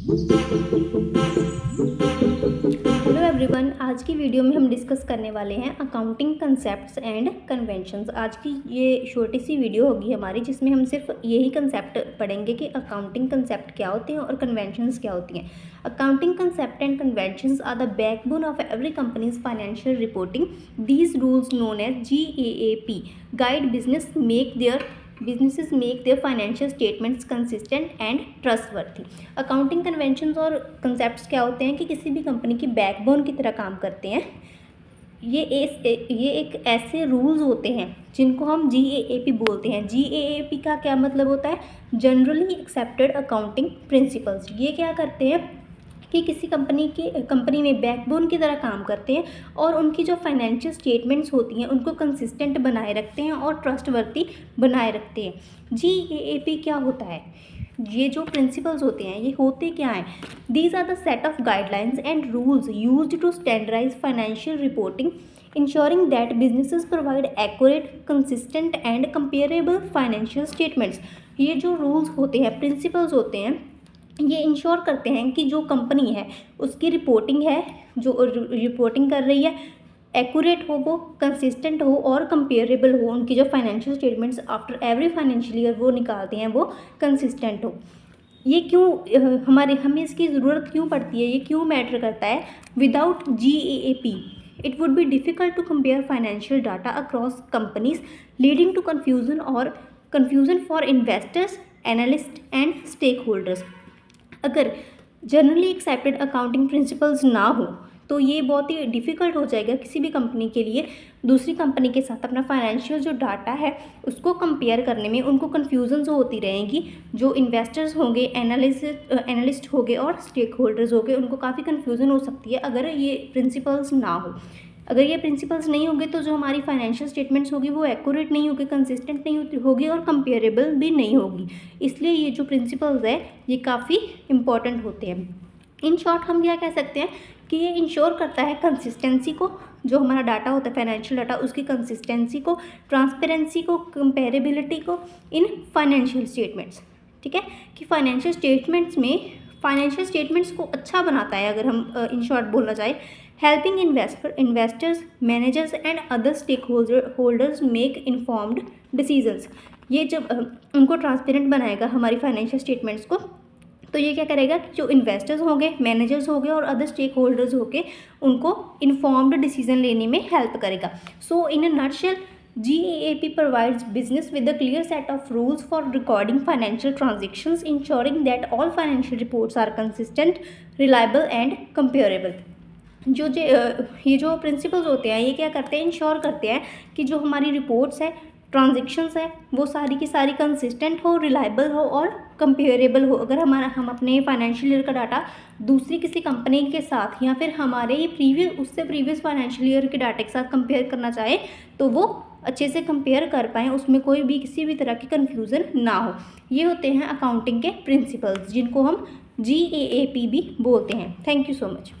Hello everyone, आज की video में हम डिस्कस करने वाले हैं अकाउंटिंग कंसेप्ट्स एंड कन्वेंशंस। आज की ये छोटी सी वीडियो होगी हमारी, जिसमें हम सिर्फ यही कंसेप्ट पढ़ेंगे कि अकाउंटिंग कंसेप्ट क्या होते हैं और कन्वेंशंस क्या होती हैं। Accounting concept and conventions are the backbone of every companies financial reporting. These rules known as GAAP guide businesses make their financial statements consistent and trustworthy। Accounting conventions और concepts क्या होते हैं कि किसी भी कंपनी की बैकबोन की तरह काम करते हैं। ये एक ऐसे रूल्स होते हैं जिनको हम GAAP बोलते हैं। GAAP का क्या मतलब होता है? Generally accepted accounting principles. ये क्या करते हैं कि किसी कंपनी में बैकबोन की तरह काम करते हैं और उनकी जो फाइनेंशियल स्टेटमेंट्स होती हैं उनको कंसिस्टेंट बनाए रखते हैं और ट्रस्टवर्दी बनाए रखते हैं। GAAP क्या होता है? ये जो प्रिंसिपल्स होते हैं ये होते क्या हैं? These are the set of guidelines and rules used to standardise financial reporting, ensuring that businesses provide accurate, consistent and comparable financial statements. ये जो रूल्स होते हैं, प्रिंसिपल्स होते हैं, ये इंश्योर करते हैं कि जो कंपनी है उसकी रिपोर्टिंग है, जो रिपोर्टिंग कर रही है, एक्यूरेट हो, वो कंसिस्टेंट हो और कंपेरेबल हो। उनकी जो financial statements after every financial year वो निकालते हैं वो कंसिस्टेंट हो। ये क्यों हमें इसकी ज़रूरत क्यों पड़ती है? ये क्यों मैटर करता है? Without GAAP it would be difficult to compare financial data across companies, leading to confusion for investors, analyst and stakeholders. अगर जनरली एक्सेप्टेड अकाउंटिंग प्रिंसिपल्स ना हो तो ये बहुत ही डिफ़िकल्ट हो जाएगा किसी भी कंपनी के लिए दूसरी कंपनी के साथ अपना फाइनेंशियल जो डाटा है उसको कंपेयर करने में। उनको कन्फ्यूजन होती रहेंगी। जो इन्वेस्टर्स होंगे, एनालिस्ट होंगे और स्टेक होल्डर्स होंगे, उनको काफ़ी कन्फ्यूज़न हो सकती है अगर ये प्रिंसिपल्स ना हो। अगर ये प्रिंसिपल्स नहीं होंगे तो जो हमारी फाइनेंशियल स्टेटमेंट्स होगी वो एक्यूरेट नहीं होगी, कंसिस्टेंट नहीं होगी और कंपेरेबल भी नहीं होगी। इसलिए ये जो प्रिंसिपल्स है ये काफ़ी इंपॉर्टेंट होते हैं। इन शॉर्ट हम क्या कह सकते हैं कि ये इंश्योर करता है कंसिस्टेंसी को, जो हमारा डाटा होता है फाइनेंशियल डाटा उसकी कंसिस्टेंसी को, ट्रांसपेरेंसी को, कंपेरेबिलिटी को इन फाइनेंशियल स्टेटमेंट्स। ठीक है कि फाइनेंशियल स्टेटमेंट्स को अच्छा बनाता है। अगर हम इन शॉर्ट बोलना चाहें, helping investors, managers and other stakeholders make informed decisions. ये जब उनको ट्रांसपेरेंट बनाएगा हमारी फाइनेंशियल स्टेटमेंट्स को, तो ये क्या करेगा कि जो इन्वेस्टर्स होंगे, मैनेजर्स होंगे और अदर स्टेक होल्डर्स होंगे उनको इन्फॉर्म्ड डिसीजन लेने में हेल्प करेगा। So in a nutshell, GAAP provides business with a clear set of rules for recording financial transactions, ensuring that all financial reports are consistent, reliable and comparable। ये जो principles होते हैं ये क्या करते हैं? इंश्योर करते हैं कि जो हमारी रिपोर्ट्स है, ट्रांजेक्शन्स है, वो सारी की सारी कंसिस्टेंट हो, रिलायबल हो और कंपेरेबल हो। अगर हम अपने फाइनेंशियल ईयर का डाटा दूसरी किसी कंपनी के साथ या फिर हमारे ही उससे प्रीवियस फाइनेंशियल ईयर के डाटा के साथ कंपेयर करना चाहे तो वो अच्छे से कंपेयर कर पाएँ, उसमें कोई भी किसी भी तरह की कन्फ्यूज़न ना हो। ये होते हैं अकाउंटिंग के प्रिंसिपल्स जिनको हम GAAP भी बोलते हैं। Thank you so much.